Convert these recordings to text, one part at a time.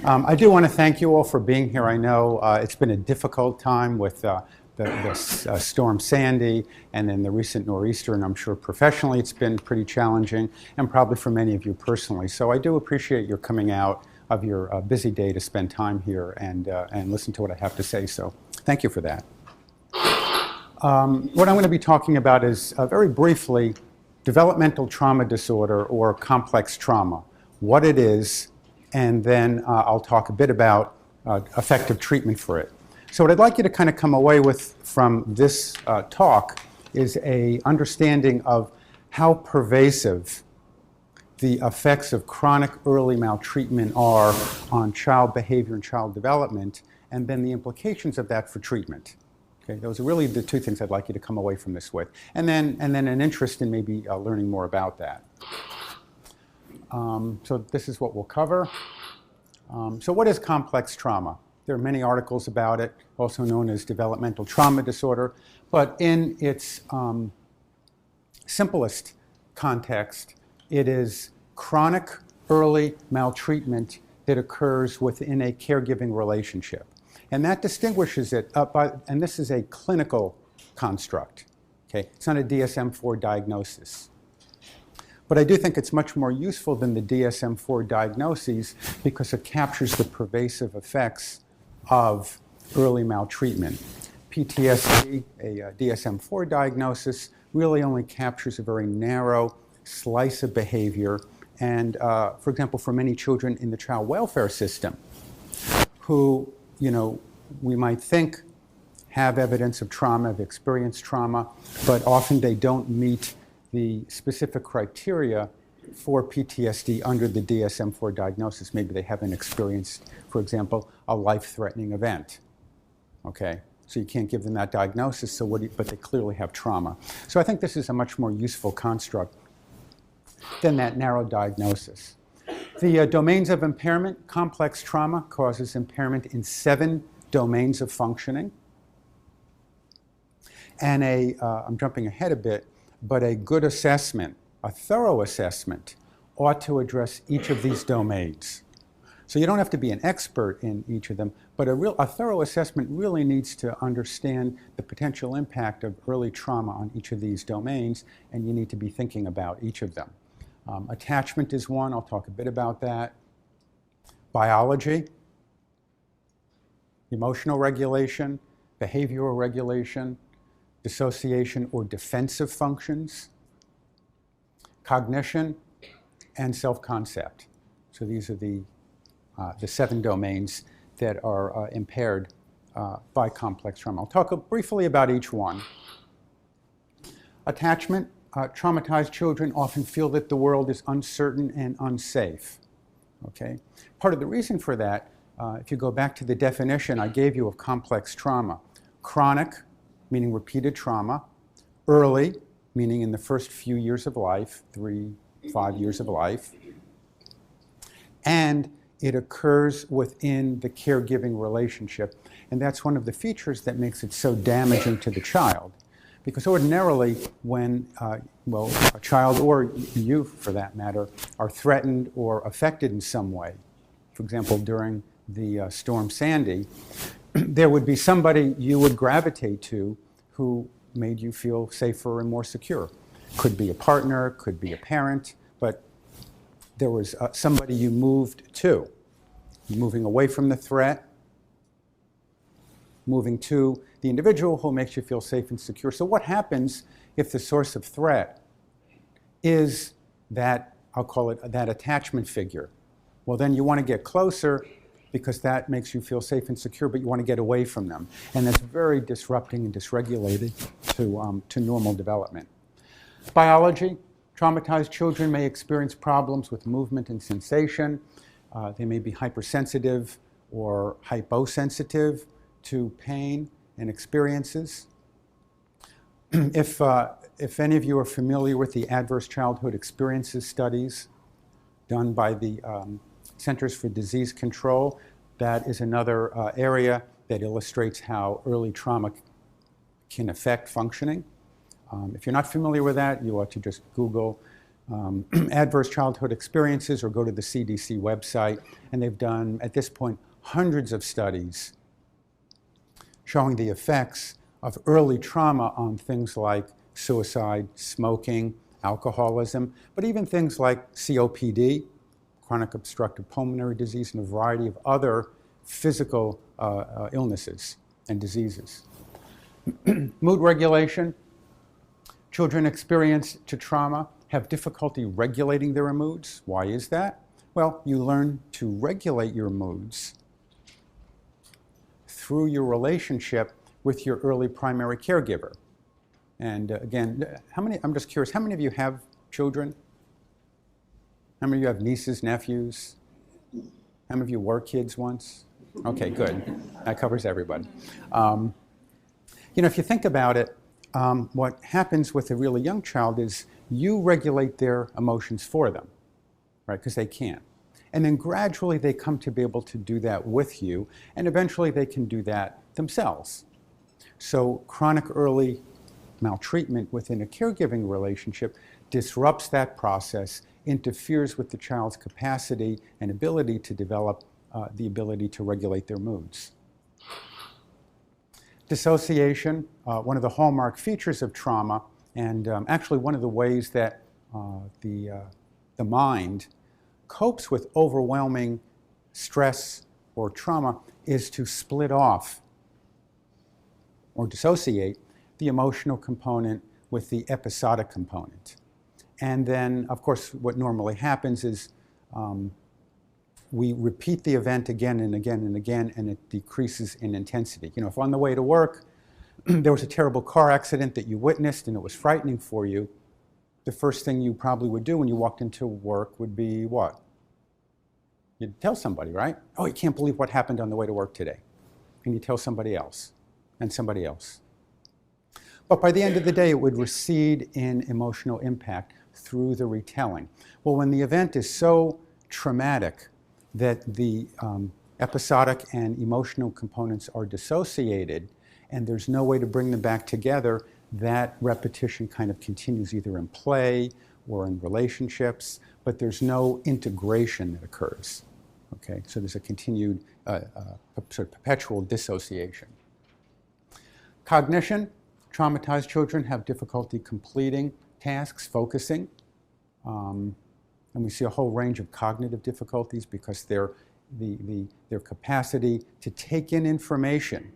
I do want to thank you all for being here. I know it's been a difficult time with the Storm Sandy and then the recent nor'easter, and I'm sure professionally it's been pretty challenging, and probably for many of you personally. So I do appreciate your coming out of your busy day to spend time here and listen to what I have to say. So thank you for that. What I'm going to be talking about is very briefly developmental trauma disorder or complex trauma, what it is, and then I'll talk a bit about effective treatment for it. So what I'd like you to kind of come away with from this talk is an understanding of how pervasive the effects of chronic early maltreatment are on child behavior and child development, and then the implications of that for treatment. Okay, those are really the two things I'd like you to come away from this with, and then an interest in maybe learning more about that. So this is what we'll cover. So what is complex trauma? There are many articles about it, also known as developmental trauma disorder, but in its simplest context, it is chronic early maltreatment that occurs within a caregiving relationship. And that distinguishes it, and this is a clinical construct. Okay? It's not a DSM-IV diagnosis. But I do think it's much more useful than the DSM-IV diagnoses because it captures the pervasive effects of early maltreatment. PTSD, a DSM-IV diagnosis, really only captures a very narrow slice of behavior. And for example, for many children in the child welfare system who, we might think have evidence of trauma, have experienced trauma, but often they don't meet the specific criteria for PTSD under the DSM-IV diagnosis. Maybe they haven't experienced, for example, a life-threatening event. Okay, so you can't give them that diagnosis, but they clearly have trauma. So I think this is a much more useful construct than that narrow diagnosis. The domains of impairment, complex trauma causes impairment in 7 domains of functioning. And I'm jumping ahead a bit, but a good assessment, a thorough assessment, ought to address each of these domains. So you don't have to be an expert in each of them, but a thorough assessment really needs to understand the potential impact of early trauma on each of these domains, and you need to be thinking about each of them. Attachment is one, I'll talk a bit about that. Biology, emotional regulation, behavioral regulation, dissociation or defensive functions, cognition, and self-concept. So these are the 7 domains that are impaired by complex trauma. I'll talk briefly about each one. Attachment. Traumatized children often feel that the world is uncertain and unsafe. Okay? Part of the reason for that, if you go back to the definition I gave you of complex trauma, chronic, meaning repeated trauma, early, meaning in the first few years of life, 3, 5 years of life, and it occurs within the caregiving relationship. And that's one of the features that makes it so damaging to the child. Because ordinarily, when a child, or you for that matter, are threatened or affected in some way, for example, during the Storm Sandy, there would be somebody you would gravitate to who made you feel safer and more secure. Could be a partner, could be a parent, but there was somebody you moved to. Moving away from the threat, moving to the individual who makes you feel safe and secure. So what happens if the source of threat is that, I'll call it that attachment figure? Well, then you want to get closer because that makes you feel safe and secure, but you want to get away from them. And that's very disrupting and dysregulated to normal development. Biology. Traumatized children may experience problems with movement and sensation. They may be hypersensitive or hyposensitive to pain and experiences. If any of you are familiar with the Adverse Childhood Experiences studies done by the Centers for Disease Control, that is another area that illustrates how early trauma can affect functioning. If you're not familiar with that, you ought to just Google adverse childhood experiences, or go to the CDC website, and they've done, at this point, hundreds of studies showing the effects of early trauma on things like suicide, smoking, alcoholism, but even things like COPD, chronic obstructive pulmonary disease, and a variety of other physical illnesses and diseases. Mood regulation. Children experienced to trauma have difficulty regulating their moods. Why is that? Well, you learn to regulate your moods through your relationship with your early primary caregiver. And again, I'm just curious, how many of you have children? How many of you have nieces, nephews? How many of you were kids once? Okay, good. That covers everybody. If you think about it, what happens with a really young child is you regulate their emotions for them, right? Because they can't. And then gradually they come to be able to do that with you, and eventually they can do that themselves. So chronic early maltreatment within a caregiving relationship disrupts that process, interferes with the child's capacity and ability to develop the ability to regulate their moods. Dissociation, one of the hallmark features of trauma, and actually one of the ways that the mind copes with overwhelming stress or trauma, is to split off or dissociate the emotional component with the episodic component. And then, of course, what normally happens is we repeat the event again and again and again, and it decreases in intensity. If on the way to work there was a terrible car accident that you witnessed and it was frightening for you, the first thing you probably would do when you walked into work would be what? You'd tell somebody, right? Oh, you can't believe what happened on the way to work today. And you tell somebody else and somebody else. But by the end of the day, it would recede in emotional impact through the retelling. Well, when the event is so traumatic that the episodic and emotional components are dissociated and there's no way to bring them back together, that repetition kind of continues either in play or in relationships, but there's no integration that occurs. Okay, so there's a continued sort of perpetual dissociation. Cognition. Traumatized children have difficulty completing tasks, focusing, and we see a whole range of cognitive difficulties because their capacity to take in information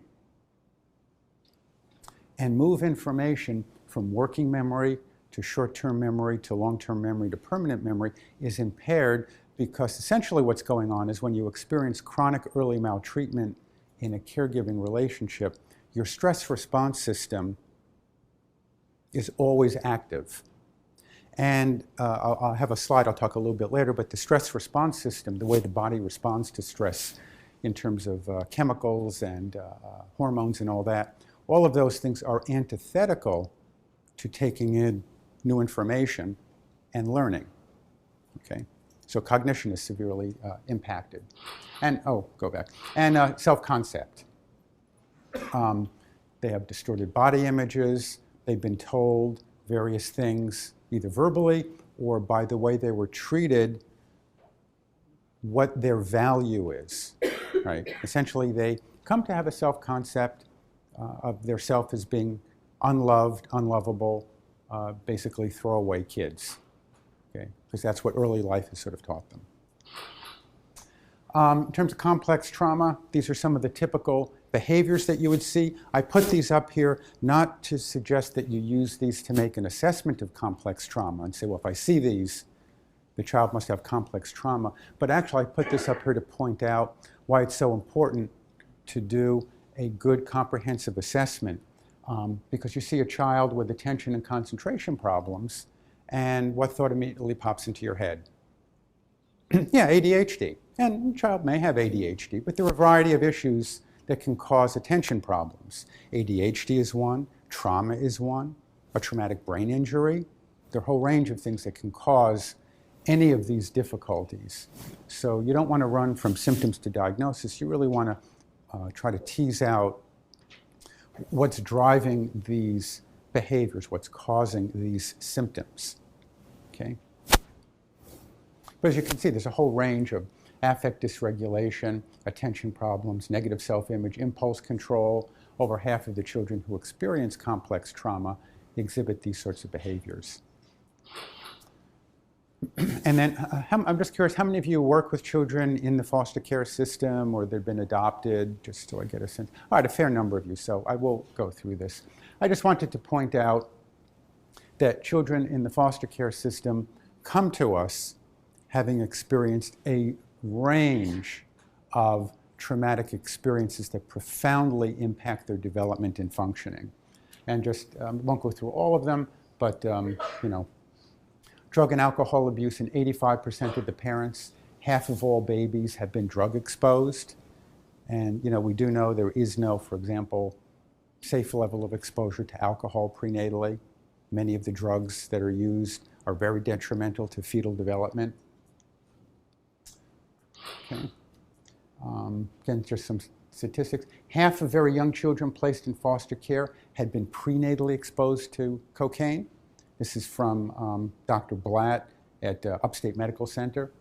and move information from working memory to short-term memory to long-term memory to permanent memory is impaired, because essentially what's going on is when you experience chronic early maltreatment in a caregiving relationship, your stress response system is always active. And I'll have a slide I'll talk a little bit later, but the stress response system, the way the body responds to stress in terms of chemicals and hormones and all that, all of those things are antithetical to taking in new information and learning. Okay? So cognition is severely impacted. And, and self-concept. They have distorted body images. They've been told various things, either verbally or by the way they were treated, what their value is, right? Essentially, they come to have a self-concept of their self as being unloved, unlovable, basically throwaway kids, okay? Because that's what early life has sort of taught them. In terms of complex trauma, these are some of the typical behaviors that you would see. I put these up here not to suggest that you use these to make an assessment of complex trauma and say, well, if I see these, the child must have complex trauma. But actually, I put this up here to point out why it's so important to do a good comprehensive assessment. Because you see a child with attention and concentration problems, and what thought immediately pops into your head? Yeah, ADHD. And the child may have ADHD, but there are a variety of issues that can cause attention problems. ADHD is one, trauma is one, a traumatic brain injury. There are a whole range of things that can cause any of these difficulties. So you don't want to run from symptoms to diagnosis. You really want to try to tease out what's driving these behaviors, what's causing these symptoms. Okay? But as you can see, there's a whole range of affect dysregulation, attention problems, negative self-image, impulse control. Over half of the children who experience complex trauma exhibit these sorts of behaviors. And then I'm just curious, how many of you work with children in the foster care system or they've been adopted, just so I get a sense? All right, a fair number of you, so I will go through this. I just wanted to point out that children in the foster care system come to us having experienced a range of traumatic experiences that profoundly impact their development and functioning. And just, won't go through all of them, but you know, drug and alcohol abuse in 85% of the parents. Half of all babies have been drug exposed. And you know, we do know there is no, for example, safe level of exposure to alcohol prenatally. Many of the drugs that are used are very detrimental to fetal development. Okay. Again, just some statistics. Half of very young children placed in foster care had been prenatally exposed to cocaine. This is from Dr. Blatt at Upstate Medical Center,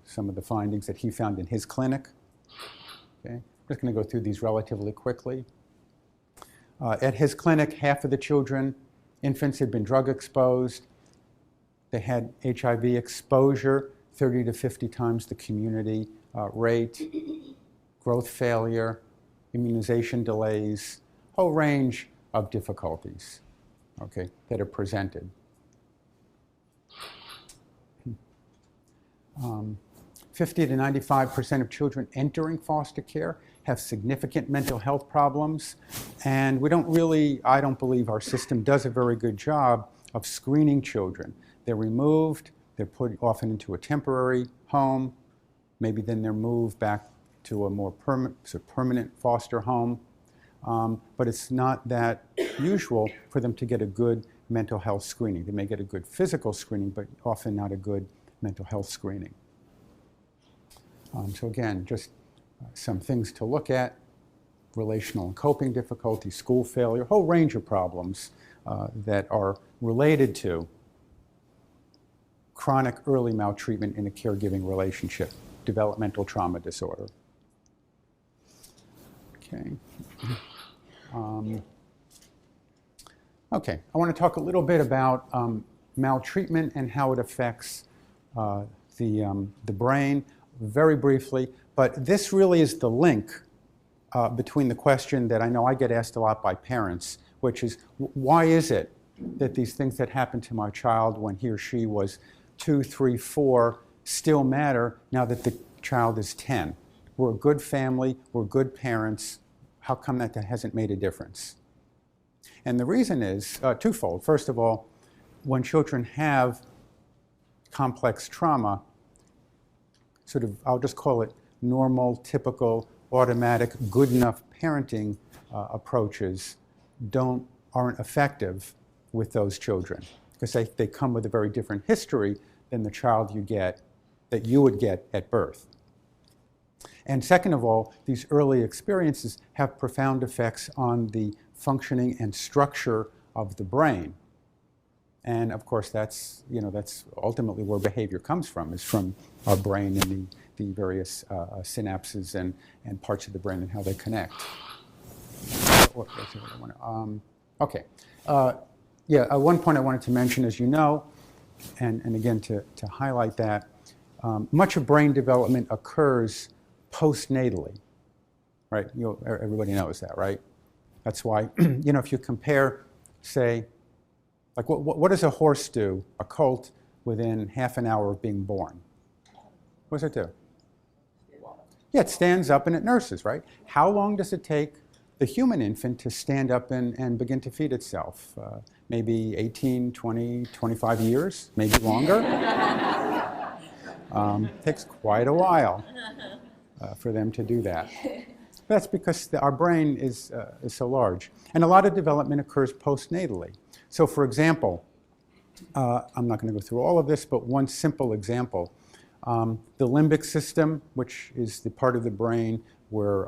some of the findings that he found in his clinic. Okay. I'm just going to go through these relatively quickly. At his clinic, half of the children, infants, had been drug exposed. They had HIV exposure, 30 to 50 times the community rate, growth failure, immunization delays, whole range of difficulties, okay, that are presented. 50 to 95% of children entering foster care have significant mental health problems, and we don't really, I don't believe our system does a very good job of screening children. They're removed, they're put often into a temporary home, maybe then they're moved back to a more permanent foster home, but it's not that usual for them to get a good mental health screening. They may get a good physical screening, but often not a good mental health screening. So again, just some things to look at: relational and coping difficulties, school failure, a whole range of problems that are related to chronic early maltreatment in a caregiving relationship, developmental trauma disorder. Okay. Okay, I want to talk a little bit about maltreatment and how it affects the brain, very briefly. But this really is the link between the question that I know I get asked a lot by parents, which is, why is it that these things that happened to my child when he or she was 2, 3, 4 still matter now that the child is 10? We're a good family, we're good parents. How come that hasn't made a difference? And the reason is twofold. First of all, when children have complex trauma, sort of, I'll just call it normal, typical, automatic, good enough parenting approaches aren't effective with those children, because they come with a very different history than the child that you would get at birth. And second of all, these early experiences have profound effects on the functioning and structure of the brain. And of course, that's ultimately where behavior comes from, is from our brain and the various synapses and parts of the brain and how they connect. Okay. One point I wanted to mention, as you know, and again to highlight that, much of brain development occurs postnatally, right? Everybody knows that, right? That's why, if you compare, say, like what does a horse do, a colt, within half an hour of being born? What does it do? Yeah, it stands up and it nurses, right? How long does it take the human infant to stand up and begin to feed itself? Maybe 18, 20, 25 years, maybe longer. Takes quite a while for them to do that. That's because our brain is so large. And a lot of development occurs postnatally. So for example, I'm not going to go through all of this, but one simple example, the limbic system, which is the part of the brain where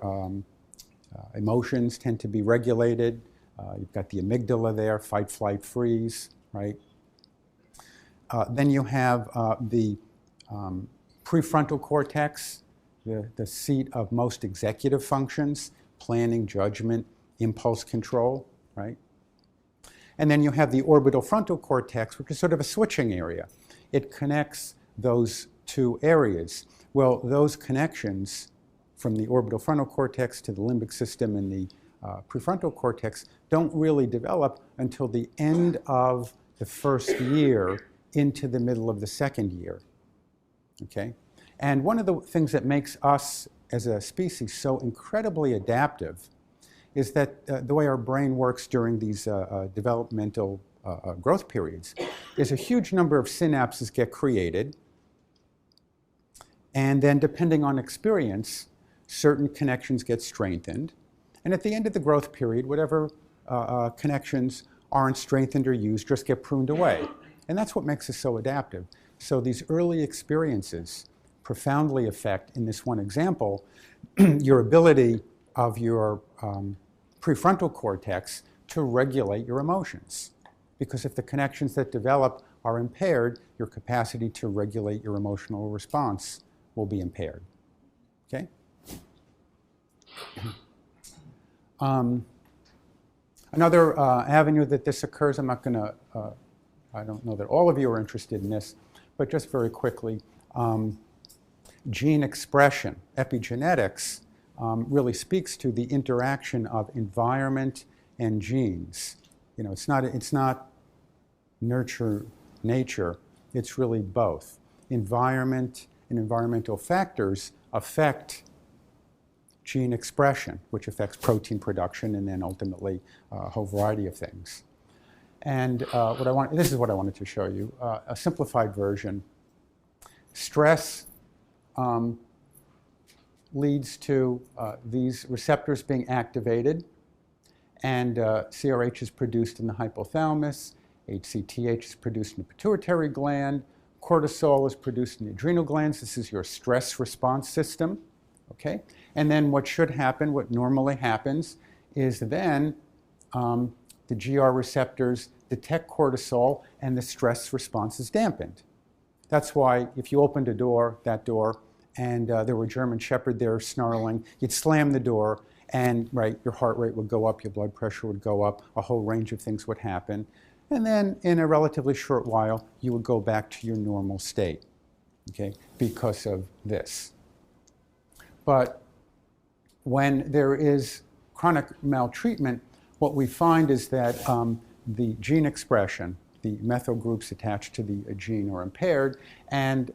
emotions tend to be regulated. You've got the amygdala there, fight, flight, freeze, right? Then you have the Prefrontal cortex, the seat of most executive functions, planning, judgment, impulse control, right? And then you have the orbital frontal cortex, which is sort of a switching area. It connects those two areas. Well, those connections from the orbital frontal cortex to the limbic system and the prefrontal cortex don't really develop until the end of the first year into the middle of the second year, okay? And one of the things that makes us as a species so incredibly adaptive is that the way our brain works during these developmental growth periods is a huge number of synapses get created, and then depending on experience, certain connections get strengthened. And at the end of the growth period, whatever connections aren't strengthened or used just get pruned away. And that's what makes us so adaptive. So these early experiences profoundly affect, in this one example, your ability of your prefrontal cortex to regulate your emotions. Because if the connections that develop are impaired, your capacity to regulate your emotional response will be impaired. Okay? Another avenue that this occurs, I'm not going to, I don't know that all of you are interested in this, but just very quickly, gene expression, epigenetics, really speaks to the interaction of environment and genes. You know, it's not nurture, nature, it's really both. Environment and environmental factors affect gene expression, which affects protein production and then ultimately a whole variety of things. And this is what I wanted to show you, a simplified version. Stress leads to these receptors being activated, and CRH is produced in the hypothalamus, HCTH is produced in the pituitary gland, cortisol is produced in the adrenal glands. This is your stress response system, okay? And then what should happen, what normally happens, is then the GR receptors detect cortisol and the stress response is dampened. That's why if you opened a door, that door, and there were a German Shepherd there snarling, you'd slam the door and your heart rate would go up, your blood pressure would go up, a whole range of things would happen. And then in a relatively short while, you would go back to your normal state, okay, because of this. But when there is chronic maltreatment, what we find is that the gene expression, the methyl groups attached to the gene are impaired, and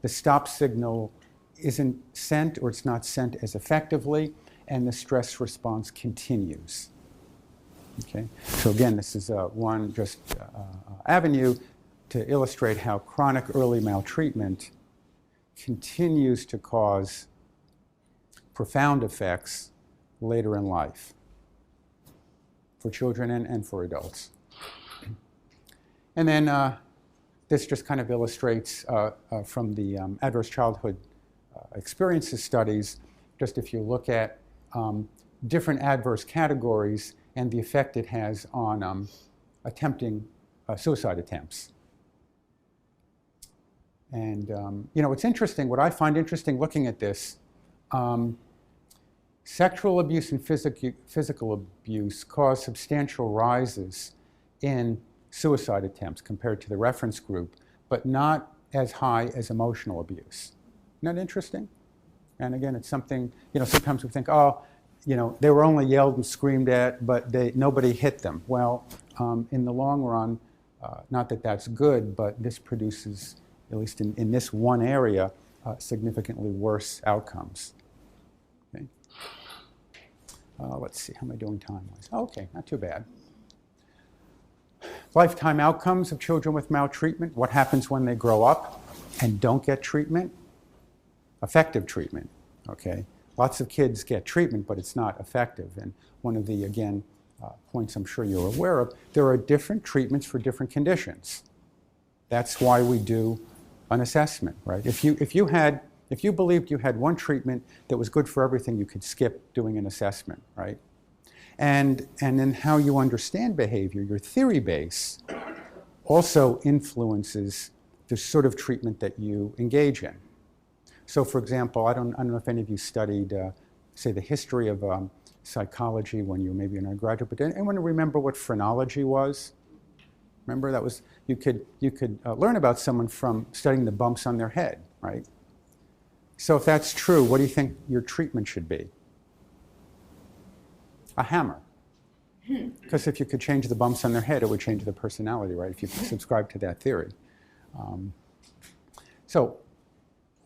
the stop signal isn't sent, or it's not sent as effectively, and the stress response continues. Okay? So again, this is one avenue to illustrate how chronic early maltreatment continues to cause profound effects later in life for children and for adults. And then this just kind of illustrates from the adverse childhood experiences studies, just if you look at different adverse categories and the effect it has on attempting suicide attempts. And you know, it's interesting, what I find interesting looking at this, sexual abuse and physical abuse cause substantial rises in suicide attempts compared to the reference group, but not as high as emotional abuse. Isn't that interesting? And again, it's something, you know, sometimes we think, oh, you know, they were only yelled and screamed at, but nobody hit them. Well, in the long run, not that that's good, but this produces, at least in this one area, significantly worse outcomes. Okay. Let's see, how am I doing time-wise? Oh, okay, not too bad. Lifetime outcomes of children with maltreatment. What happens when they grow up and don't get treatment? Effective treatment, okay? Lots of kids get treatment, but it's not effective. And one of the, again, points I'm sure you're aware of, there are different treatments for different conditions. That's why we do an assessment, right? If you believed you had one treatment that was good for everything, you could skip doing an assessment, right? And then how you understand behavior, your theory base, also influences the sort of treatment that you engage in. So for example, I don't know if any of you studied, say, the history of psychology when you were maybe an undergraduate, but anyone remember what phrenology was? Remember, that was, you could learn about someone from studying the bumps on their head, right? So if that's true, what do you think your treatment should be? A hammer. Because if you could change the bumps on their head, it would change their personality, right? If you subscribe to that theory. So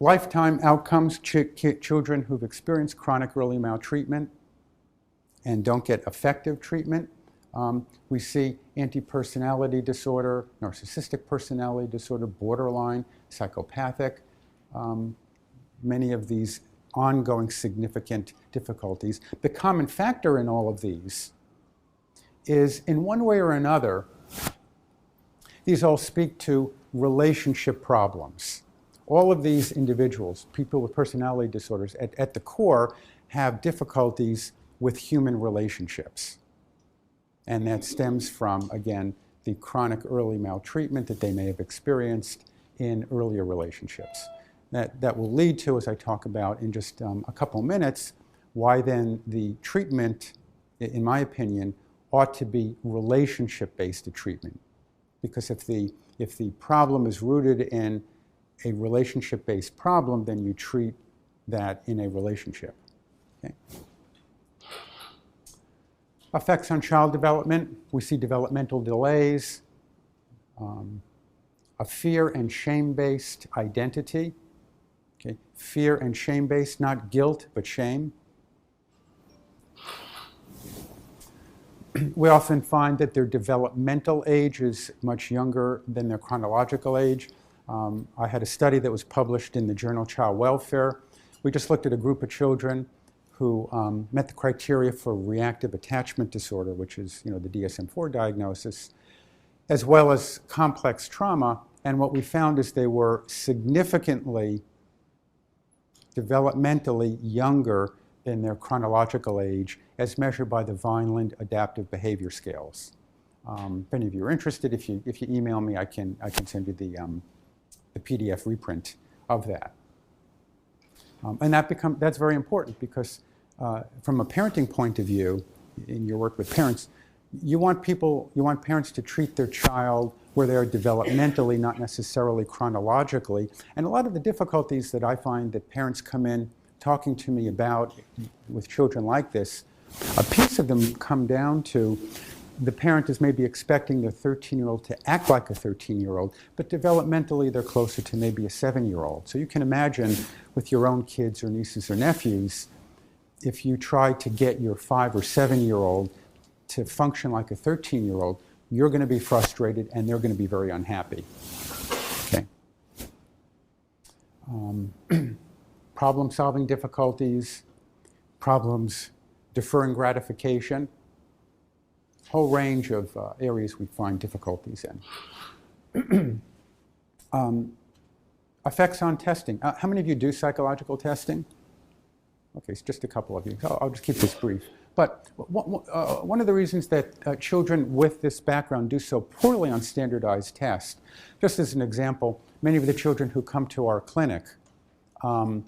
lifetime outcomes, children who've experienced chronic early maltreatment and don't get effective treatment. We see anti-personality disorder, narcissistic personality disorder, borderline, psychopathic, many of these ongoing significant difficulties. The common factor in all of these is, in one way or another, these all speak to relationship problems. All of these individuals, people with personality disorders, at the core, have difficulties with human relationships. And that stems from, again, the chronic early maltreatment that they may have experienced in earlier relationships. That will lead to, as I talk about in just a couple minutes, why then the treatment, in my opinion, ought to be relationship-based treatment. Because if the problem is rooted in a relationship-based problem, then you treat that in a relationship. Okay? Effects on child development, we see developmental delays, a fear and shame-based identity. Okay? Fear and shame-based, not guilt, but shame. We often find that their developmental age is much younger than their chronological age. I had a study that was published in the journal Child Welfare. We just looked at a group of children who met the criteria for reactive attachment disorder, which is, the DSM-4 diagnosis, as well as complex trauma. And what we found is they were significantly developmentally younger than their chronological age, as measured by the Vineland Adaptive Behavior Scales. If any of you are interested, if you email me, I can send you the PDF reprint of that. And that's very important because from a parenting point of view, in your work with parents, you want parents to treat their child where they are developmentally, not necessarily chronologically. And a lot of the difficulties that I find that parents come in talking to me about with children like this, a piece of them come down to the parent is maybe expecting their 13-year-old to act like a 13-year-old, but developmentally they're closer to maybe a 7-year-old. So you can imagine with your own kids or nieces or nephews, if you try to get your 5 or 7-year-old to function like a 13-year-old, you're going to be frustrated and they're going to be very unhappy. Okay. Problem-solving difficulties, problems deferring gratification, whole range of areas we find difficulties in. Effects on testing. How many of you do psychological testing? Okay, it's just a couple of you. I'll just keep this brief. But one of the reasons that children with this background do so poorly on standardized tests, just as an example, many of the children who come to our clinic, they'll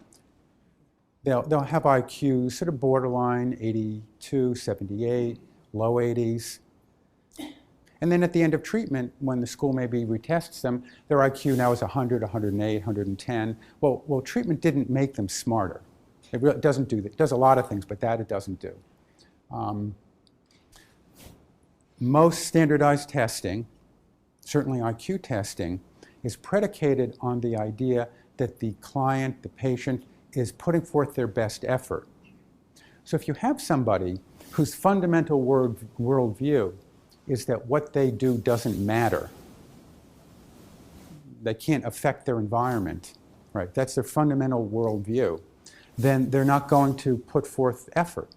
have IQs sort of borderline, 82, 78, low 80s. And then at the end of treatment, when the school maybe retests them, their IQ now is 100, 108, 110. Well, treatment didn't make them smarter. It really doesn't do that. It does a lot of things, but that it doesn't do. Most standardized testing, certainly IQ testing, is predicated on the idea that the client, the patient, is putting forth their best effort. So if you have somebody whose fundamental worldview is that what they do doesn't matter, they can't affect their environment, right? That's their fundamental worldview. Then they're not going to put forth effort,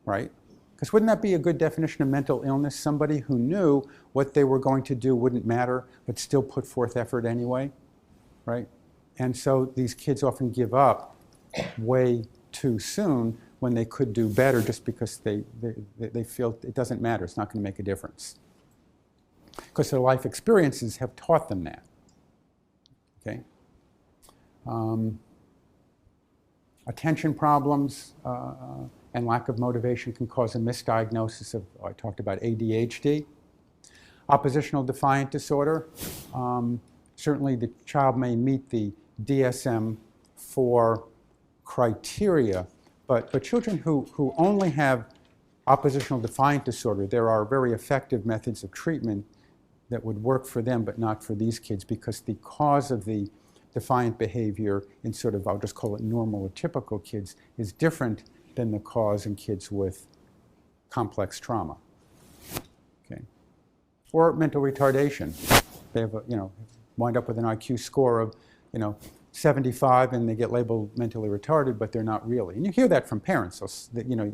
right? Because wouldn't that be a good definition of mental illness? Somebody who knew what they were going to do wouldn't matter, but still put forth effort anyway, right? And so these kids often give up way too soon when they could do better just because they feel it doesn't matter, it's not going to make a difference. Because their life experiences have taught them that. Okay? Attention problems and lack of motivation can cause a misdiagnosis of, I talked about ADHD. Oppositional defiant disorder. Certainly the child may meet the DSM-4 criteria, but children who only have oppositional defiant disorder, there are very effective methods of treatment that would work for them, but not for these kids, because the cause of the defiant behavior in sort of, I'll just call it normal or typical kids, is different than the cause in kids with complex trauma. Okay. Or mental retardation. They have, wind up with an IQ score of, 75, and they get labeled mentally retarded, but they're not really. And you hear that from parents. So,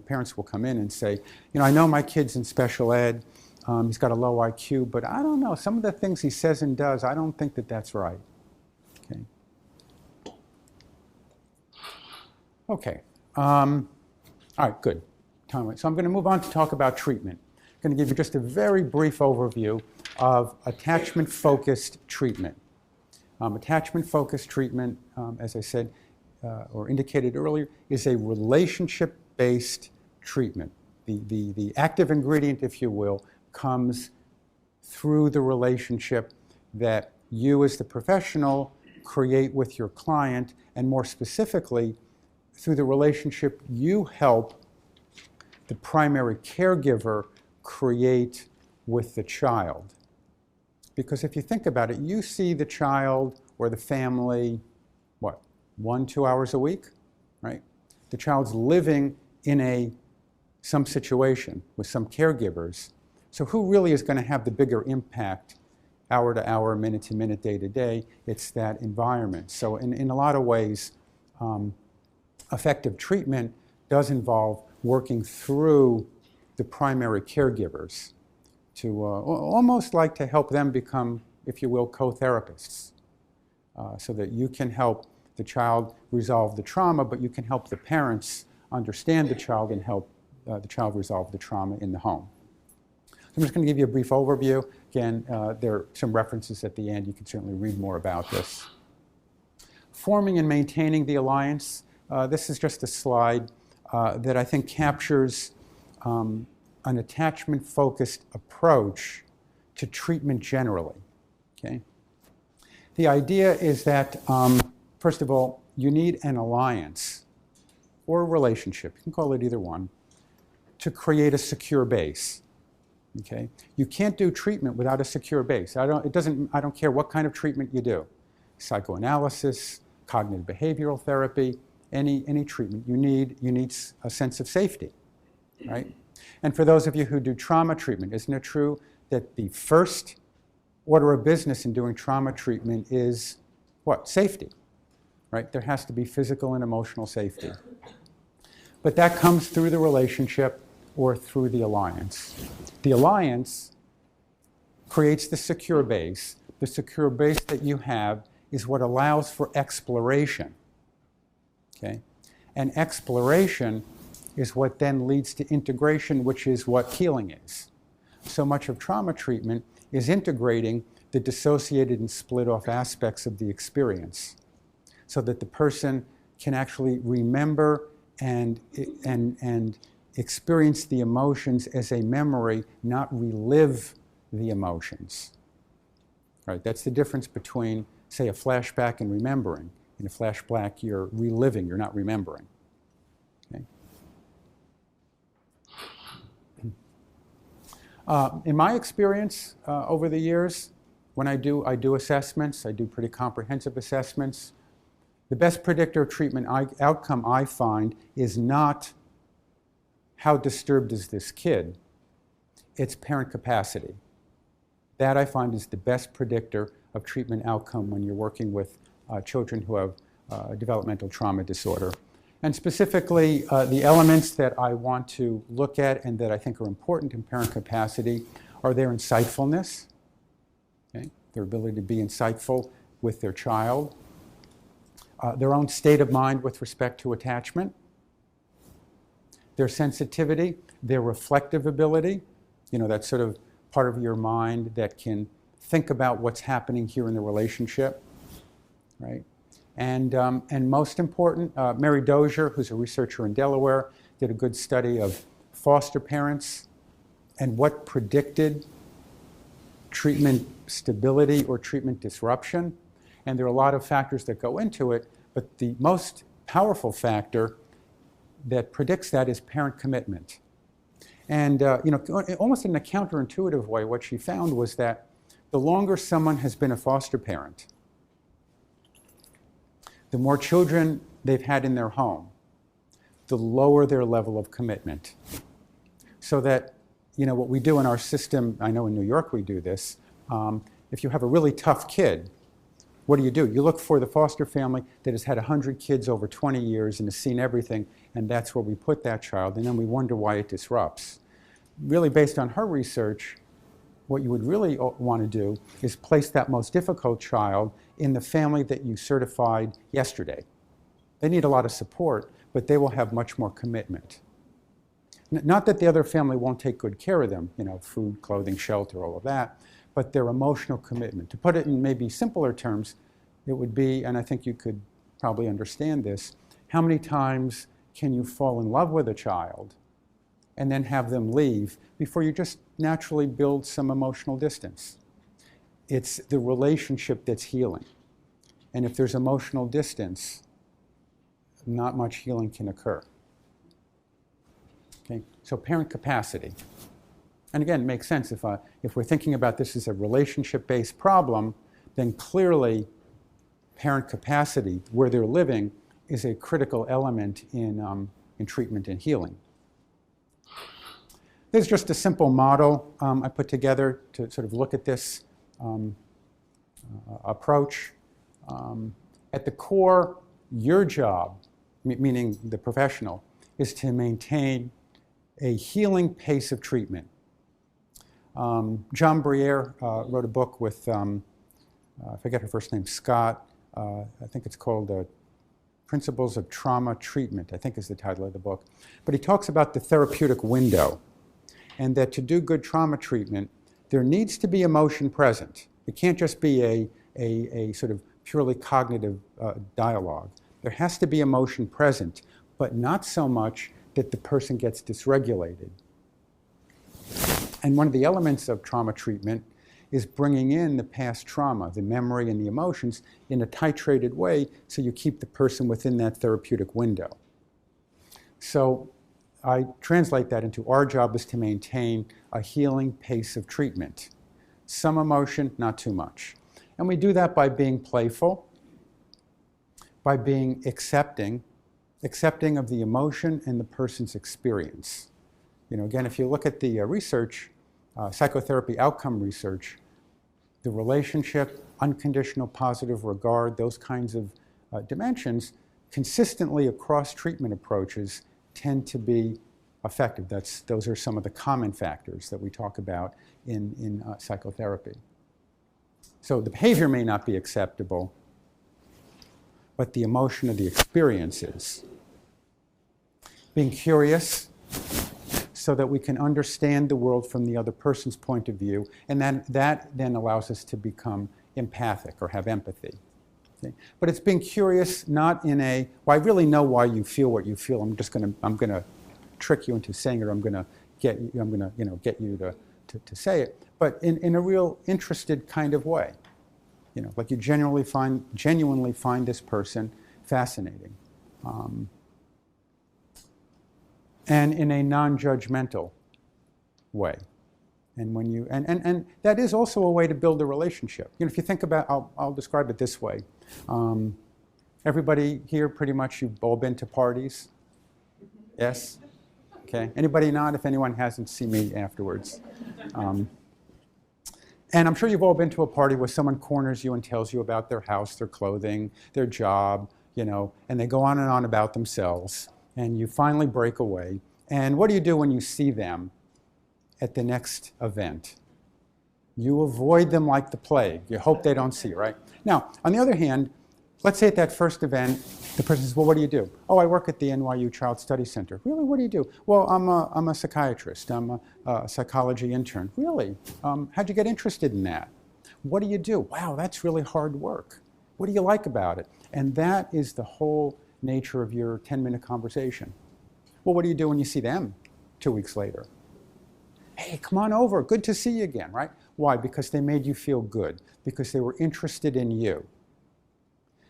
parents will come in and say, I know my kid's in special ed. He's got a low IQ, but I don't know. Some of the things he says and does, I don't think that that's right. Okay. Okay. All right, good. So I'm going to move on to talk about treatment. I'm going to give you just a very brief overview of attachment-focused treatment. Attachment-focused treatment, as I said or indicated earlier, is a relationship-based treatment. The active ingredient, if you will, comes through the relationship that you as the professional create with your client, and more specifically, through the relationship you help the primary caregiver create with the child. Because if you think about it, you see the child or the family, 1-2 hours a week, right? The child's living in some situation with some caregivers. So who really is going to have the bigger impact hour to hour, minute to minute, day to day? It's that environment. So in a lot of ways, effective treatment does involve working through the primary caregivers to almost like to help them become, if you will, co-therapists, so that you can help the child resolve the trauma, but you can help the parents understand the child and help the child resolve the trauma in the home. So I'm just going to give you a brief overview. Again, there are some references at the end. You can certainly read more about this. Forming and maintaining the alliance. This is just a slide that I think captures an attachment-focused approach to treatment generally. Okay? The idea is that, first of all, you need an alliance or a relationship, you can call it either one, to create a secure base. Okay? You can't do treatment without a secure base. I don't care what kind of treatment you do. Psychoanalysis, cognitive behavioral therapy, any treatment, you need a sense of safety, right? And for those of you who do trauma treatment, isn't it true that the first order of business in doing trauma treatment is what? Safety, right? There has to be physical and emotional safety. But that comes through the relationship or through the alliance. The alliance creates the secure base. The secure base that you have is what allows for exploration. Okay? And exploration is what then leads to integration, which is what healing is. So much of trauma treatment is integrating the dissociated and split off aspects of the experience so that the person can actually remember and experience the emotions as a memory, not relive the emotions. Right? That's the difference between, say, a flashback and remembering. In a flashback, you're reliving, you're not remembering. Okay? In my experience over the years, when I do assessments, I do pretty comprehensive assessments. The best predictor of treatment outcome I find is not how disturbed is this kid, it's parent capacity. That I find is the best predictor of treatment outcome when you're working with children who have developmental trauma disorder. And specifically, the elements that I want to look at and that I think are important in parent capacity are their insightfulness, okay? Their ability to be insightful with their child, their own state of mind with respect to attachment, their sensitivity, their reflective ability, that sort of part of your mind that can think about what's happening here in the relationship, right? And most important, Mary Dozier, who's a researcher in Delaware, did a good study of foster parents and what predicted treatment stability or treatment disruption. And there are a lot of factors that go into it, but the most powerful factor that predicts that is parent commitment. And almost in a counterintuitive way, what she found was that the longer someone has been a foster parent, the more children they've had in their home, the lower their level of commitment. So that, what we do in our system, I know in New York we do this, if you have a really tough kid, what do? You look for the foster family that has had 100 kids over 20 years and has seen everything, and that's where we put that child, and then we wonder why it disrupts. Really, based on her research, what you would really want to do is place that most difficult child in the family that you certified yesterday. They need a lot of support, but they will have much more commitment. Not that the other family won't take good care of them, food, clothing, shelter, all of that, but their emotional commitment. To put it in maybe simpler terms, it would be, and I think you could probably understand this, how many times can you fall in love with a child and then have them leave before you just naturally build some emotional distance? It's the relationship that's healing. And if there's emotional distance, not much healing can occur. Okay? So parent capacity. And again, it makes sense if we're thinking about this as a relationship-based problem, then clearly parent capacity, where they're living, is a critical element in treatment and healing. This is just a simple model I put together to sort of look at this approach. At the core, your job, meaning the professional, is to maintain a healing pace of treatment. John Briere wrote a book with, I forget her first name, Scott. I think it's called Principles of Trauma Treatment, I think is the title of the book. But he talks about the therapeutic window, and that to do good trauma treatment, there needs to be emotion present. It can't just be a sort of purely cognitive dialogue. There has to be emotion present, but not so much that the person gets dysregulated. And one of the elements of trauma treatment is bringing in the past trauma, the memory and the emotions, in a titrated way so you keep the person within that therapeutic window. So I translate that into our job is to maintain a healing pace of treatment. Some emotion, not too much. And we do that by being playful, by being accepting of the emotion and the person's experience. Again, if you look at the research, psychotherapy outcome research, the relationship, unconditional positive regard, those kinds of dimensions, consistently across treatment approaches tend to be effective. Those are some of the common factors that we talk about in psychotherapy. So the behavior may not be acceptable, but the emotion of the experience is. Being curious so that we can understand the world from the other person's point of view, and that then allows us to become empathic or have empathy. Okay? But it's being curious, not in a, well, I really know why you feel what you feel. I'm going to trick you into saying it, or I'm going to get you to say it, but in a real interested kind of way. Like you genuinely find this person fascinating. And in a non-judgmental way. And when you and that is also a way to build a relationship. If you think about, I'll describe it this way. Everybody here, pretty much, you've all been to parties? Yes? Okay. Anybody not? If anyone hasn't, see me afterwards. And I'm sure you've all been to a party where someone corners you and tells you about their house, their clothing, their job, and they go on and on about themselves. And you finally break away. And what do you do when you see them at the next event? You avoid them like the plague. You hope they don't see you, right? Now, on the other hand, let's say at that first event, the person says, well, what do you do? Oh, I work at the NYU Child Study Center. Really, what do you do? Well, I'm a psychiatrist. I'm a psychology intern. Really? How'd you get interested in that? What do you do? Wow, that's really hard work. What do you like about it? And that is the whole nature of your 10-minute conversation. Well, what do you do when you see them 2 weeks later? Hey, come on over. Good to see you again, right? Why? Because they made you feel good. Because they were interested in you.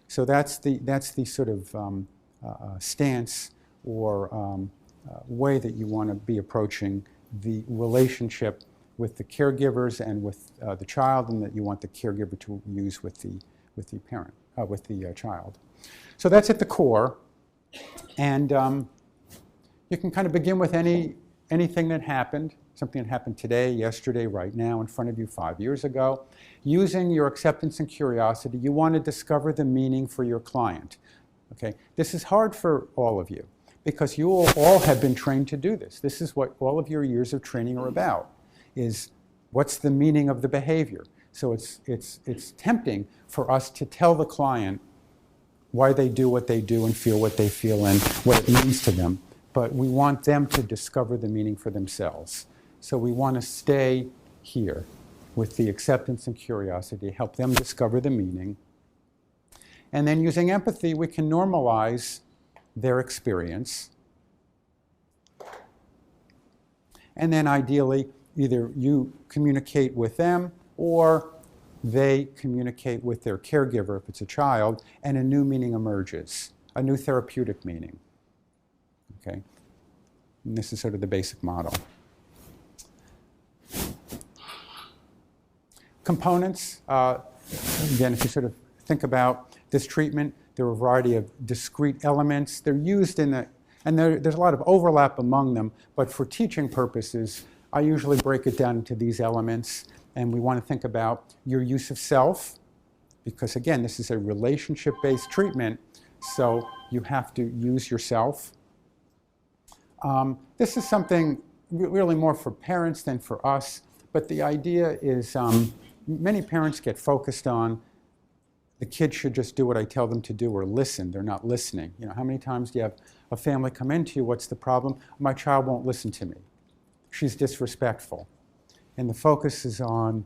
So that's the sort of stance or way that you want to be approaching the relationship with the caregivers and with the child, and that you want the caregiver to use with the parent, with the child. So that's at the core, and you can kind of begin with anything that happened, something that happened today, yesterday, right now, in front of you 5 years ago. Using your acceptance and curiosity, you want to discover the meaning for your client. Okay, this is hard for all of you because you all have been trained to do this. This is what all of your years of training are about, is what's the meaning of the behavior. So it's tempting for us to tell the client why they do what they do and feel what they feel and what it means to them. But we want them to discover the meaning for themselves. So we want to stay here with the acceptance and curiosity, help them discover the meaning. And then using empathy, we can normalize their experience. And then ideally, either you communicate with them or they communicate with their caregiver if it's a child, and a new meaning emerges, a new therapeutic meaning. Okay? And this is sort of the basic model. Components, again, if you sort of think about this treatment, there are a variety of discrete elements. They're used in and there's a lot of overlap among them, but for teaching purposes, I usually break it down into these elements, and we want to think about your use of self, because again, this is a relationship-based treatment, so you have to use yourself. This is something really more for parents than for us, but the idea is many parents get focused on the kid should just do what I tell them to do or listen. They're not listening. You know, how many times do you have a family come into you? What's the problem? My child won't listen to me. She's disrespectful. And the focus is on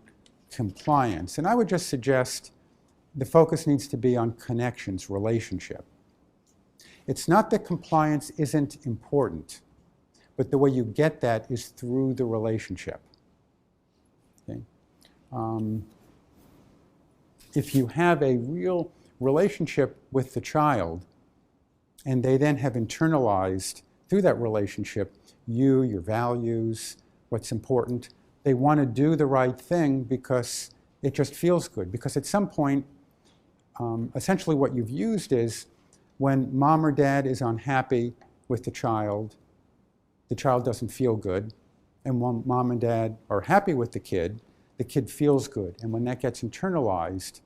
compliance. And I would just suggest the focus needs to be on connections, relationship. It's not that compliance isn't important, but the way you get that is through the relationship. Okay? If you have a real relationship with the child, and they then have internalized through that relationship you, your values, what's important, they want to do the right thing because it just feels good. Because at some point, essentially what you've used is when mom or dad is unhappy with the child doesn't feel good. And when mom and dad are happy with the kid feels good. And when that gets internalized,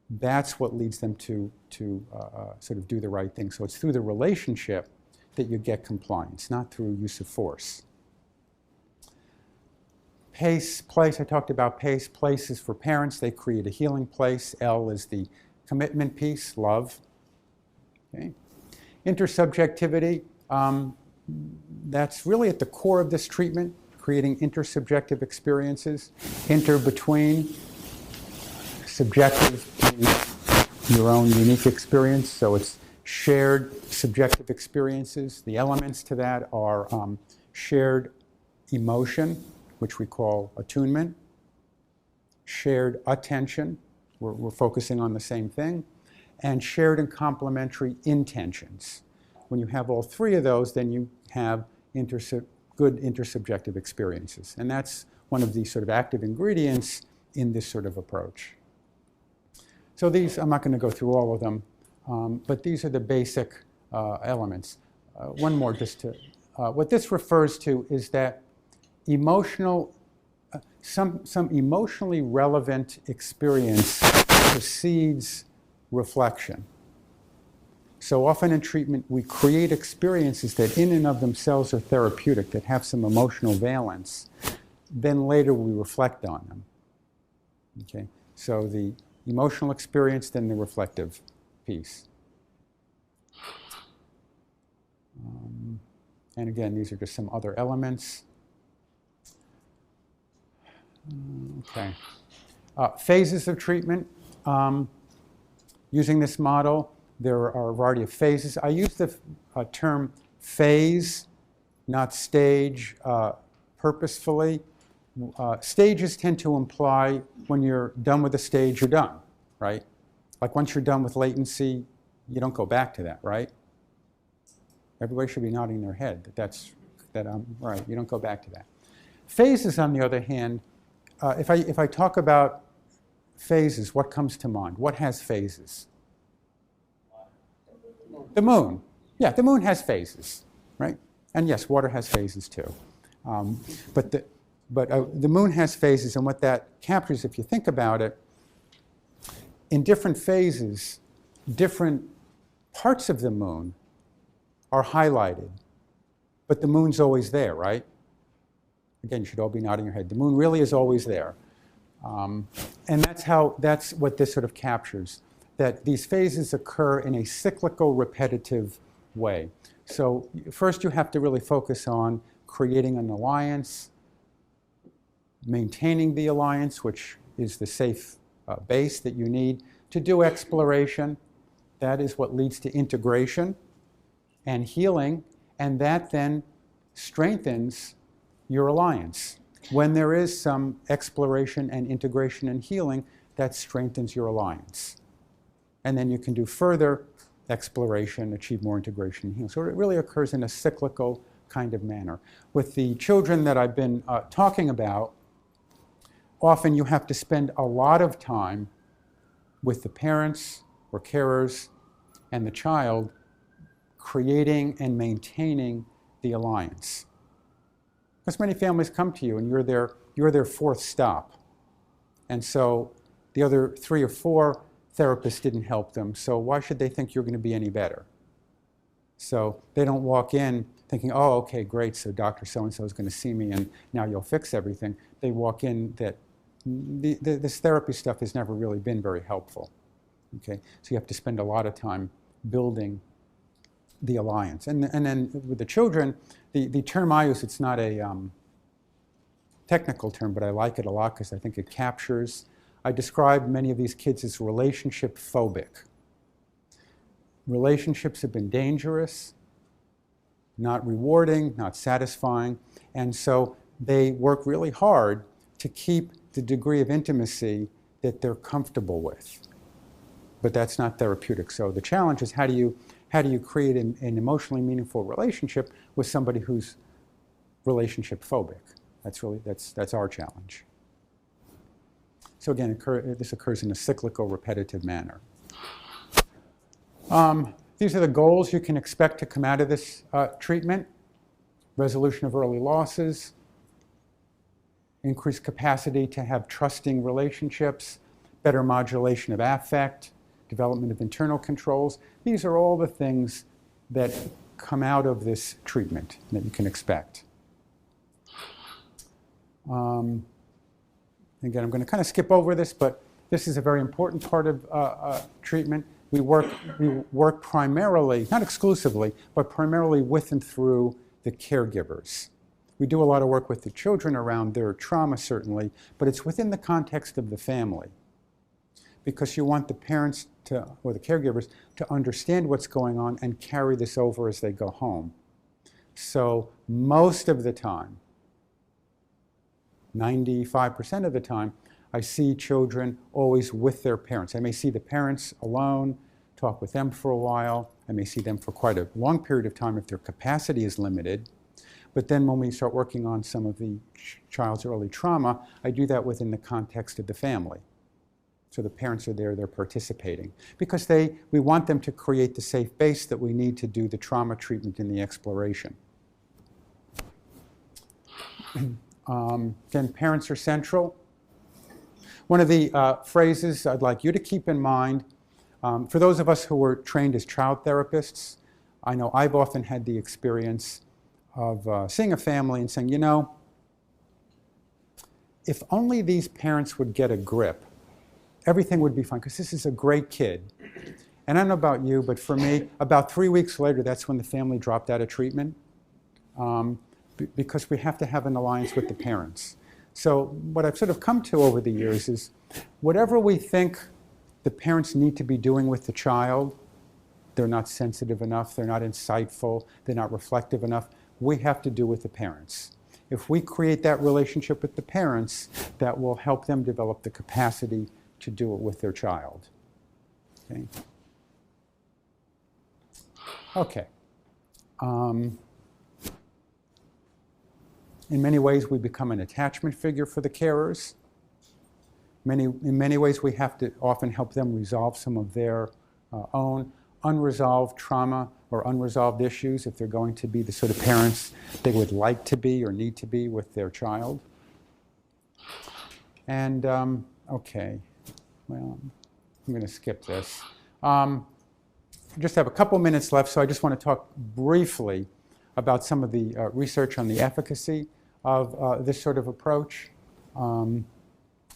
that's what leads them to sort of do the right thing. So it's through the relationship that you get compliance, not through use of force. Pace, place, I talked about pace. Place is for parents. They create a healing place. L is the commitment piece, love. Okay. Intersubjectivity, that's really at the core of this treatment, creating intersubjective experiences. Inter, between, subjective means your own unique experience, so it's shared subjective experiences. The elements to that are shared emotion, which we call attunement, shared attention, we're focusing on the same thing, and shared and complementary intentions. When you have all three of those, then you have good intersubjective experiences. And that's one of the sort of active ingredients in this sort of approach. So these, I'm not going to go through all of them, but these are the basic elements. One more just to, what this refers to is that some emotionally relevant experience precedes reflection. So often in treatment, we create experiences that in and of themselves are therapeutic, that have some emotional valence. Then later we reflect on them. Okay? So the emotional experience, then the reflective piece. And again, these are just some other elements. Okay. Phases of treatment. Using this model, there are a variety of phases. I use the term phase, not stage, purposefully. Stages tend to imply when you're done with a stage, you're done, right? Like once you're done with latency, you don't go back to that, right? Everybody should be nodding their head that I'm right. You don't go back to that. Phases, on the other hand, if I talk about phases, what comes to mind? What has phases? The moon. Yeah, the moon has phases, right? And yes, water has phases too. But the moon has phases, and what that captures, if you think about it, in different phases, different parts of the moon are highlighted. But the moon's always there, right? Again, you should all be nodding your head. The moon really is always there. And that's what this sort of captures, that these phases occur in a cyclical, repetitive way. So first you have to really focus on creating an alliance, maintaining the alliance, which is the safe base that you need to do exploration. That is what leads to integration and healing, and that then strengthens your alliance. When there is some exploration and integration and healing, that strengthens your alliance. And then you can do further exploration, achieve more integration and healing. So it really occurs in a cyclical kind of manner. With the children that I've been talking about, often you have to spend a lot of time with the parents or carers and the child creating and maintaining the alliance. Because many families come to you and you're their fourth stop. And so the other 3 or 4 therapists didn't help them, so why should they think you're going to be any better? So they don't walk in thinking, oh, okay, great, so Dr. So-and-so is going to see me and now you'll fix everything. They walk in that this therapy stuff has never really been very helpful. Okay? So you have to spend a lot of time building the alliance. And then with the children, the term I use, it's not a technical term, but I like it a lot because I think it captures. I describe many of these kids as relationship phobic. Relationships have been dangerous, not rewarding, not satisfying, and so they work really hard to keep the degree of intimacy that they're comfortable with. But that's not therapeutic. So the challenge is how do you create an emotionally meaningful relationship with somebody who's relationship phobic? That's our challenge. So again, this occurs in a cyclical, repetitive manner. These are the goals you can expect to come out of this treatment: resolution of early losses, increased capacity to have trusting relationships, better modulation of affect, development of internal controls. These are all the things that come out of this treatment that you can expect. Again, I'm going to kind of skip over this, but this is a very important part of treatment. We work primarily, not exclusively, but primarily with and through the caregivers. We do a lot of work with the children around their trauma, certainly, but it's within the context of the family, because you want the parents or the caregivers to understand what's going on and carry this over as they go home. So most of the time, 95% of the time, I see children always with their parents. I may see the parents alone, talk with them for a while. I may see them for quite a long period of time if their capacity is limited. But then when we start working on some of the child's early trauma, I do that within the context of the family. So the parents are there, they're participating. Because we want them to create the safe base that we need to do the trauma treatment and the exploration. Again, parents are central. One of the phrases I'd like you to keep in mind, for those of us who were trained as child therapists, I know I've often had the experience of seeing a family and saying, you know, if only these parents would get a grip, everything would be fine, because this is a great kid. And I don't know about you, but for me, about 3 weeks later, that's when the family dropped out of treatment, because we have to have an alliance with the parents. So what I've sort of come to over the years is whatever we think the parents need to be doing with the child. They're not sensitive enough, they're not insightful, they're not reflective enough. We have to do with the parents. If we create that relationship with the parents, that will help them develop the capacity to do it with their child. Okay. Okay. In many ways, we become an attachment figure for the carers. In many ways, we have to often help them resolve some of their own unresolved trauma or unresolved issues if they're going to be the sort of parents they would like to be or need to be with their child. And, okay, well, I'm going to skip this. I just have a couple minutes left, so I just want to talk briefly about some of the research on the efficacy of this sort of approach. Again,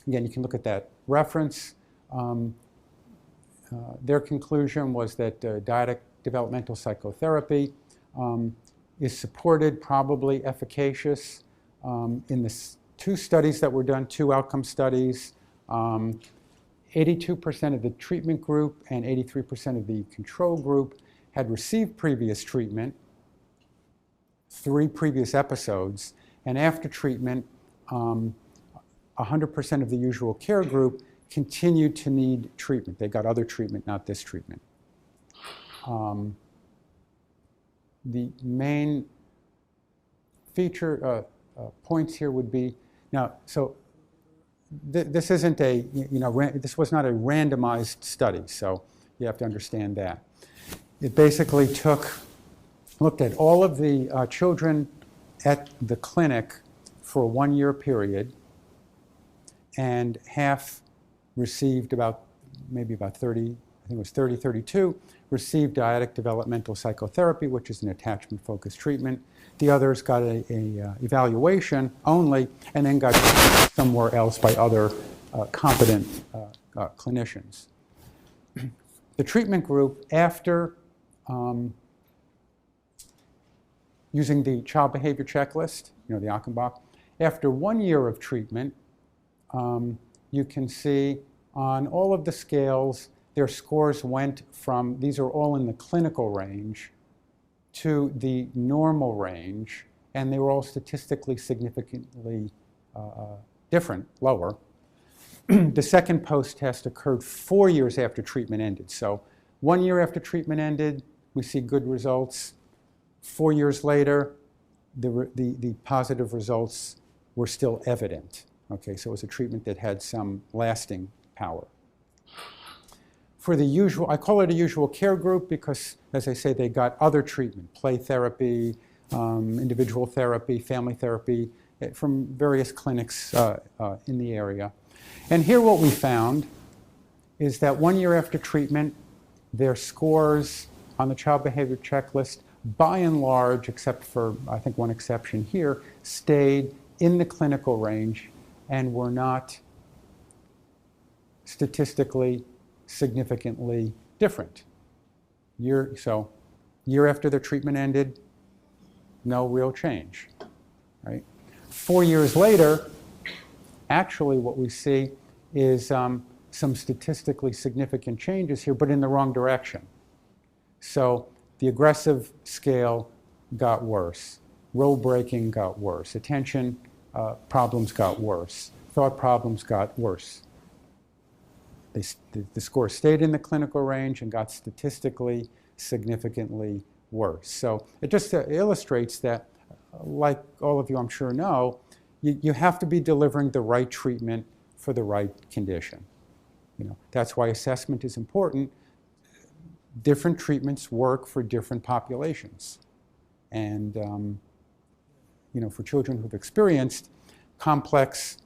you can look at that reference. Their conclusion was that dyadic developmental psychotherapy is supported, probably efficacious. In the two studies that were done, two outcome studies, 82% of the treatment group and 83% of the control group had received previous treatment, 3 previous episodes, and after treatment, 100% of the usual care group continued to need treatment. They got other treatment, not this treatment. The main feature points here would be, now, so this isn't a, this was not a randomized study, so you have to understand that. It basically looked at all of the children at the clinic for a 1-year period, and half received maybe about 30, I think it was 30, 32, received dyadic developmental psychotherapy, which is an attachment-focused treatment. The others got a evaluation only, and then got somewhere else by other competent clinicians. The treatment group, after using the child behavior checklist, the Achenbach, after 1 year of treatment, you can see on all of the scales, their scores went from, these are all in the clinical range, to the normal range, and they were all statistically significantly different, lower. The second post-test occurred 4 years after treatment ended. So 1 year after treatment ended, we see good results. 4 years later, the positive results were still evident. Okay, so it was a treatment that had some lasting power. For the usual, I call it a usual care group because, as I say, they got other treatment, play therapy, individual therapy, family therapy, from various clinics in the area. And here what we found is that 1 year after treatment, their scores on the child behavior checklist, by and large, except for, I think, one exception here, stayed in the clinical range and were not statistically significantly different. So year after their treatment ended, no real change, right? 4 years later, actually what we see is some statistically significant changes here, but in the wrong direction. So the aggressive scale got worse. Role breaking got worse. Attention problems got worse. Thought problems got worse. The score stayed in the clinical range and got statistically significantly worse. So it just illustrates that, like all of you I'm sure know, you have to be delivering the right treatment for the right condition. That's why assessment is important. Different treatments work for different populations. And for children who've experienced complex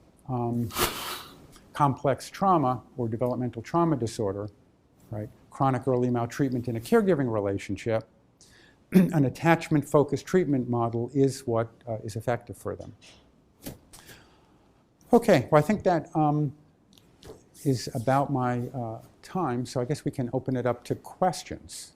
trauma or developmental trauma disorder, right? Chronic early maltreatment in a caregiving relationship, an attachment-focused treatment model is what is effective for them. Okay, well, I think that is about my time, so I guess we can open it up to questions.